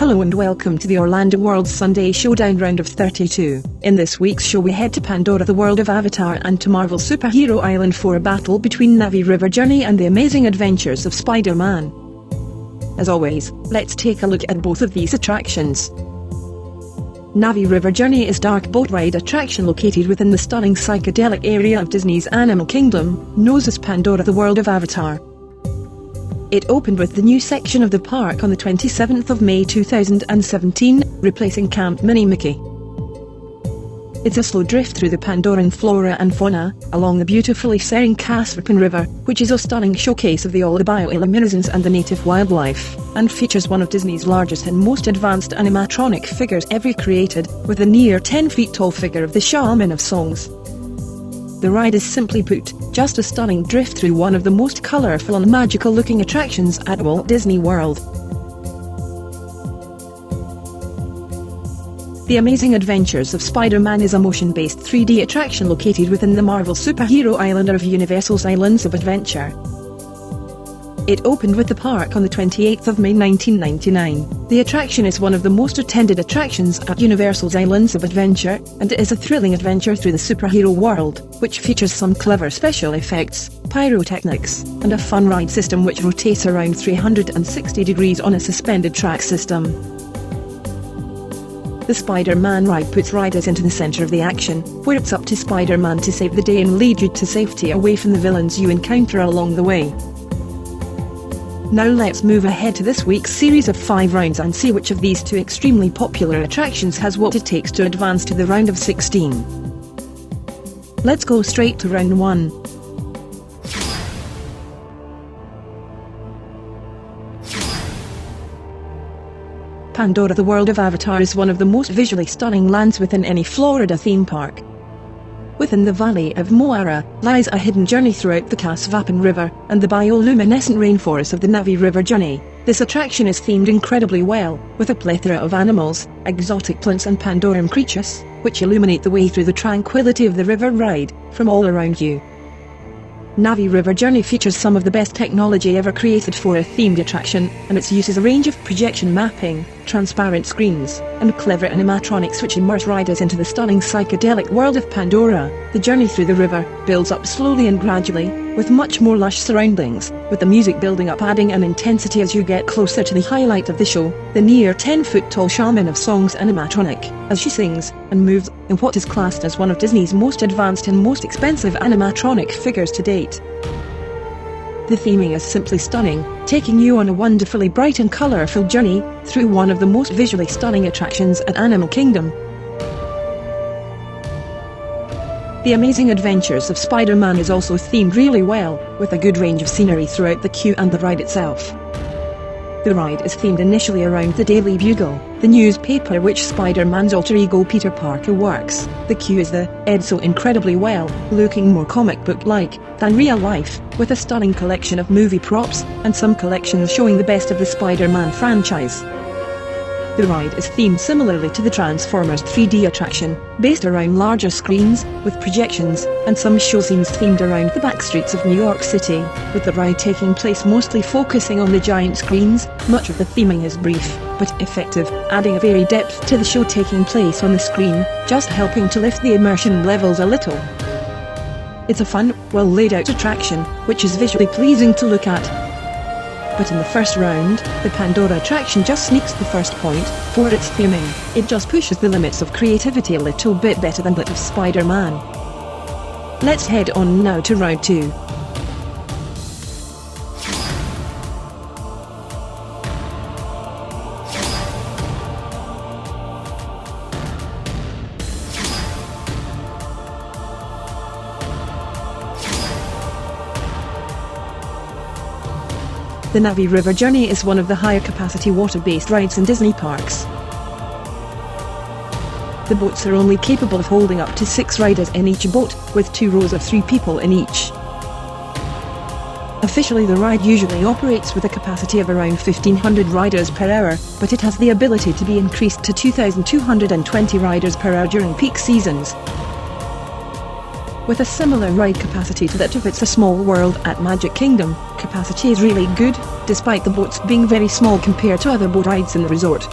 Hello and welcome to the Orlando World Sunday Showdown round of 32. In this week's show we head to Pandora, the world of Avatar, and to Marvel's Superhero Island for a battle between Navi River Journey and the amazing adventures of Spider-Man. As always, let's take a look at both of these attractions. Navi River Journey is a dark boat ride attraction located within the stunning psychedelic area of Disney's Animal Kingdom, known as Pandora, the world of Avatar. It opened with the new section of the park on the 27th of May 2017, replacing Camp Mini Mickey. It's a slow drift through the Pandoran flora and fauna, along the beautifully serene Casperpan River, which is a stunning showcase of all the bioluminescence and the native wildlife, and features one of Disney's largest and most advanced animatronic figures ever created, with a near 10 feet tall figure of the Shaman of Songs. The ride is simply put, just a stunning drift through one of the most colourful and magical looking attractions at Walt Disney World. The Amazing Adventures of Spider-Man is a motion-based 3D attraction located within the Marvel Superhero Island of Universal's Islands of Adventure. It opened with the park on the 28th of May 1999. The attraction is one of the most attended attractions at Universal's Islands of Adventure, and it is a thrilling adventure through the superhero world, which features some clever special effects, pyrotechnics, and a fun ride system which rotates around 360 degrees on a suspended track system. The Spider-Man ride puts riders into the center of the action, where it's up to Spider-Man to save the day and lead you to safety away from the villains you encounter along the way. Now let's move ahead to this week's series of 5 rounds and see which of these two extremely popular attractions has what it takes to advance to the round of 16. Let's go straight to round 1. Pandora, the world of Avatar, is one of the most visually stunning lands within any Florida theme park. Within the valley of Moara lies a hidden journey throughout the Casperpan River and the bioluminescent rainforests of the Navi River Journey. This attraction is themed incredibly well, with a plethora of animals, exotic plants and Pandoran creatures, which illuminate the way through the tranquility of the river ride, from all around you. Navi River Journey features some of the best technology ever created for a themed attraction, and its uses a range of projection mapping, transparent screens, and clever animatronics which immerse riders into the stunning psychedelic world of Pandora. The journey through the river builds up slowly and gradually, with much more lush surroundings, with the music building up adding an intensity as you get closer to the highlight of the show, the near 10-foot tall Shaman of Songs animatronic, as she sings and moves in what is classed as one of Disney's most advanced and most expensive animatronic figures to date. The theming is simply stunning, taking you on a wonderfully bright and colourful journey through one of the most visually stunning attractions at Animal Kingdom. The Amazing Adventures of Spider-Man is also themed really well, with a good range of scenery throughout the queue and the ride itself. The ride is themed initially around the Daily Bugle, the newspaper which Spider-Man's alter ego Peter Parker works. The queue is so incredibly well, looking more comic book-like than real life, with a stunning collection of movie props, and some collections showing the best of the Spider-Man franchise. The ride is themed similarly to the Transformers 3D attraction, based around larger screens, with projections, and some show scenes themed around the backstreets of New York City, with the ride taking place mostly focusing on the giant screens. Much of the theming is brief, but effective, adding a very depth to the show taking place on the screen, just helping to lift the immersion levels a little. It's a fun, well laid out attraction, which is visually pleasing to look at. But in the first round, the Pandora attraction just sneaks the first point for its theming. It just pushes the limits of creativity a little bit better than that of Spider-Man. Let's head on now to round 2. The Navi River Journey is one of the higher capacity water-based rides in Disney parks. The boats are only capable of holding up to 6 riders in each boat, with 2 rows of 3 people in each. Officially, the ride usually operates with a capacity of around 1,500 riders per hour, but it has the ability to be increased to 2,220 riders per hour during peak seasons. with a similar ride capacity to that of It's a Small World at Magic Kingdom. Capacity is really good, despite the boats being very small compared to other boat rides in the resort.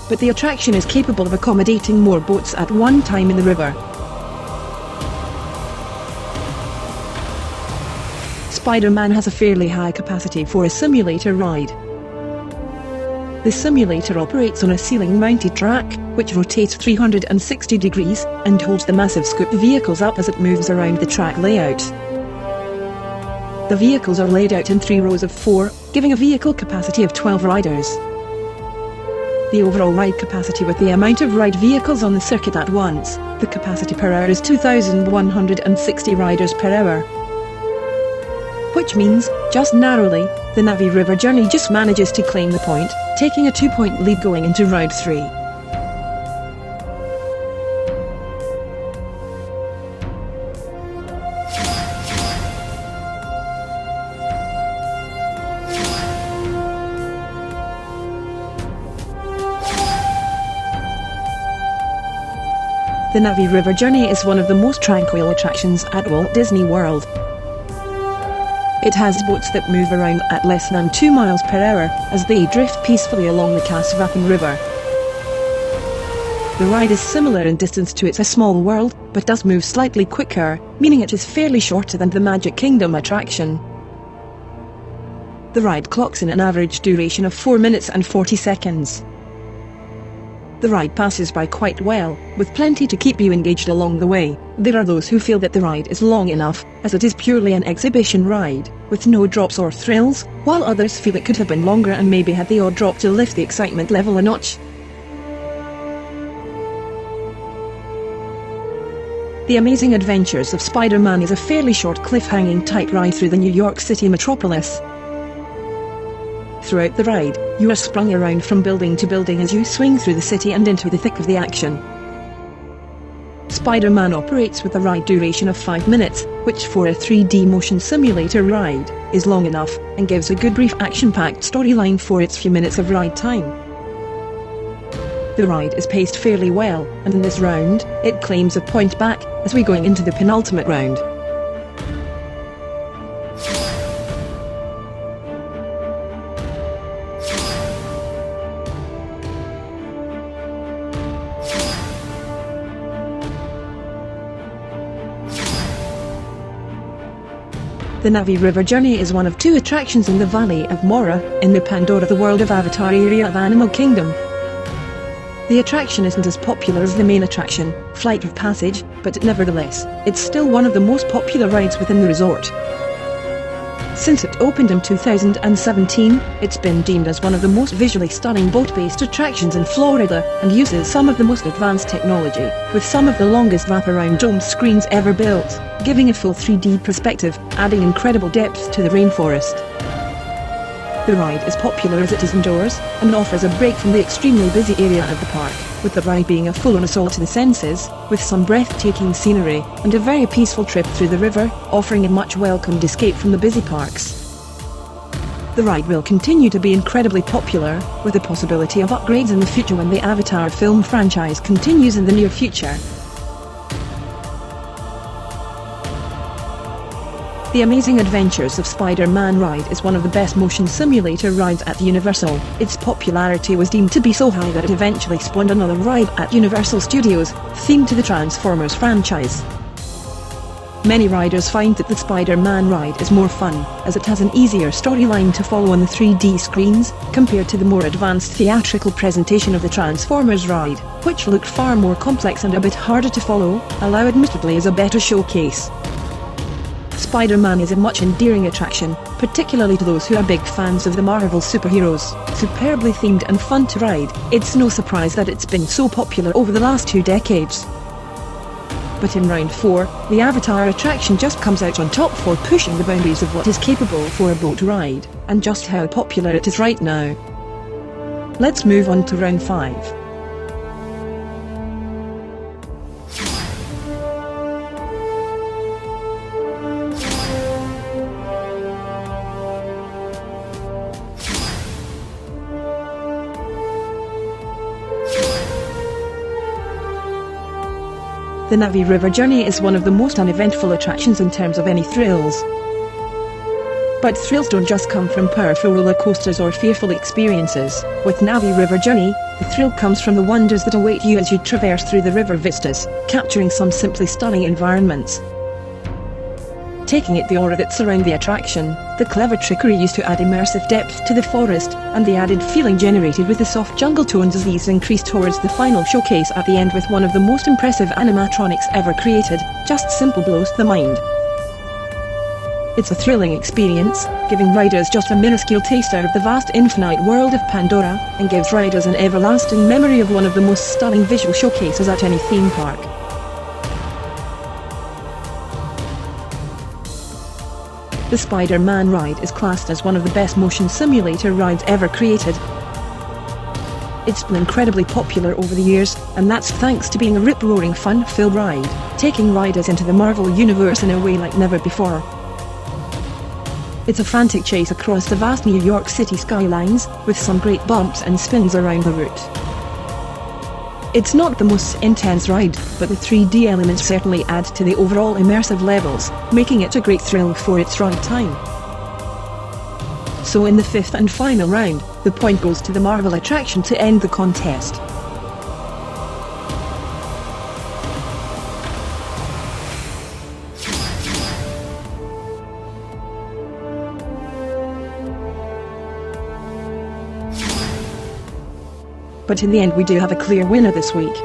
But the attraction is capable of accommodating more boats at one time in the river. Spider-Man has a fairly high capacity for a simulator ride. The simulator operates on a ceiling-mounted track, which rotates 360 degrees, and holds the massive scoop vehicles up as it moves around the track layout. The vehicles are laid out in 3 rows of 4, giving a vehicle capacity of 12 riders. The overall ride capacity with the amount of ride vehicles on the circuit at once, the capacity per hour is 2,160 riders per hour. Which means, just narrowly, the Navi River Journey just manages to claim the point, taking a 2-point lead going into round 3. The Navi River Journey is one of the most tranquil attractions at Walt Disney World. It has boats that move around at less than 2 miles per hour as they drift peacefully along the Cass-Vappen River. The ride is similar in distance to It's a Small World, but does move slightly quicker, meaning it is fairly shorter than the Magic Kingdom attraction. The ride clocks in an average duration of 4 minutes and 40 seconds. The ride passes by quite well, with plenty to keep you engaged along the way. There are those who feel that the ride is long enough, as it is purely an exhibition ride, with no drops or thrills, while others feel it could have been longer and maybe had the odd drop to lift the excitement level a notch. The Amazing Adventures of Spider-Man is a fairly short cliffhanging type ride through the New York City metropolis. Throughout the ride, you are sprung around from building to building as you swing through the city and into the thick of the action. Spider-Man operates with a ride duration of 5 minutes, which for a 3D motion simulator ride, is long enough, and gives a good brief action-packed storyline for its few minutes of ride time. The ride is paced fairly well, and in this round, it claims a point back, as we're going into the penultimate round. The Navi River Journey is one of 2 attractions in the Valley of Mora, in the Pandora the World of Avatar area of Animal Kingdom. The attraction isn't as popular as the main attraction, Flight of Passage, but nevertheless, it's still one of the most popular rides within the resort. Since it opened in 2017, it's been deemed as one of the most visually stunning boat-based attractions in Florida, and uses some of the most advanced technology, with some of the longest wraparound dome screens ever built, giving a full 3D perspective, adding incredible depth to the rainforest. The ride is popular as it is indoors, and offers a break from the extremely busy area of the park, with the ride being a full-on assault to the senses, with some breathtaking scenery, and a very peaceful trip through the river, offering a much welcomed escape from the busy parks. The ride will continue to be incredibly popular, with the possibility of upgrades in the future when the Avatar film franchise continues in the near future. The Amazing Adventures of Spider-Man ride is one of the best motion simulator rides at Universal. Its popularity was deemed to be so high that it eventually spawned another ride at Universal Studios, themed to the Transformers franchise. Many riders find that the Spider-Man ride is more fun, as it has an easier storyline to follow on the 3D screens, compared to the more advanced theatrical presentation of the Transformers ride, which looked far more complex and a bit harder to follow, although admittedly is a better showcase. Spider-Man is a much endearing attraction, particularly to those who are big fans of the Marvel superheroes. Superbly themed and fun to ride, it's no surprise that it's been so popular over the last 2 decades. But in round 4, the Avatar attraction just comes out on top for pushing the boundaries of what is capable for a boat ride, and just how popular it is right now. Let's move on to round 5. The Navi River journey is one of the most uneventful attractions in terms of any thrills. But thrills don't just come from powerful roller coasters or fearful experiences. With Navi River journey, the thrill comes from the wonders that await you as you traverse through the river vistas, capturing some simply stunning environments. Taking it the aura that surround the attraction, the clever trickery used to add immersive depth to the forest, and the added feeling generated with the soft jungle tones as these increase towards the final showcase at the end with one of the most impressive animatronics ever created, just simple blows the mind. It's a thrilling experience, giving riders just a minuscule taster of the vast infinite world of Pandora, and gives riders an everlasting memory of one of the most stunning visual showcases at any theme park. The Spider-Man ride is classed as one of the best motion simulator rides ever created. It's been incredibly popular over the years, and that's thanks to being a rip-roaring fun-filled ride, taking riders into the Marvel universe in a way like never before. It's a frantic chase across the vast New York City skylines, with some great bumps and spins around the route. It's not the most intense ride, but the 3D elements certainly add to the overall immersive levels, making it a great thrill for its ride time. So in the fifth and final round, the point goes to the Marvel attraction to end the contest. But in the end we do have a clear winner this week.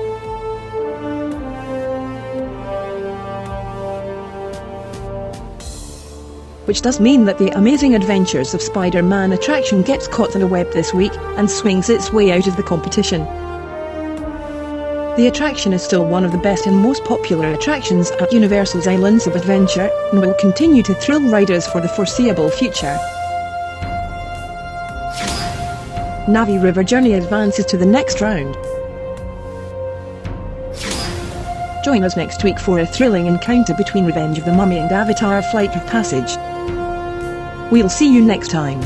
Which does mean that the Amazing Adventures of Spider-Man attraction gets caught in a web this week, and swings its way out of the competition. The attraction is still one of the best and most popular attractions at Universal's Islands of Adventure, and will continue to thrill riders for the foreseeable future. Navi River journey advances to the next round. Join us next week for a thrilling encounter between Revenge of the Mummy and Avatar: Flight of Passage. We'll see you next time.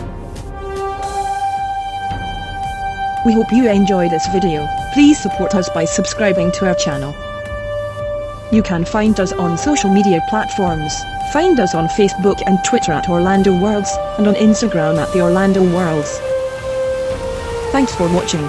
We hope you enjoyed this video. Please support us by subscribing to our channel. You can find us on social media platforms. Find us on Facebook and Twitter at Orlando Worlds, and on Instagram at the Orlando Worlds. Thanks for watching.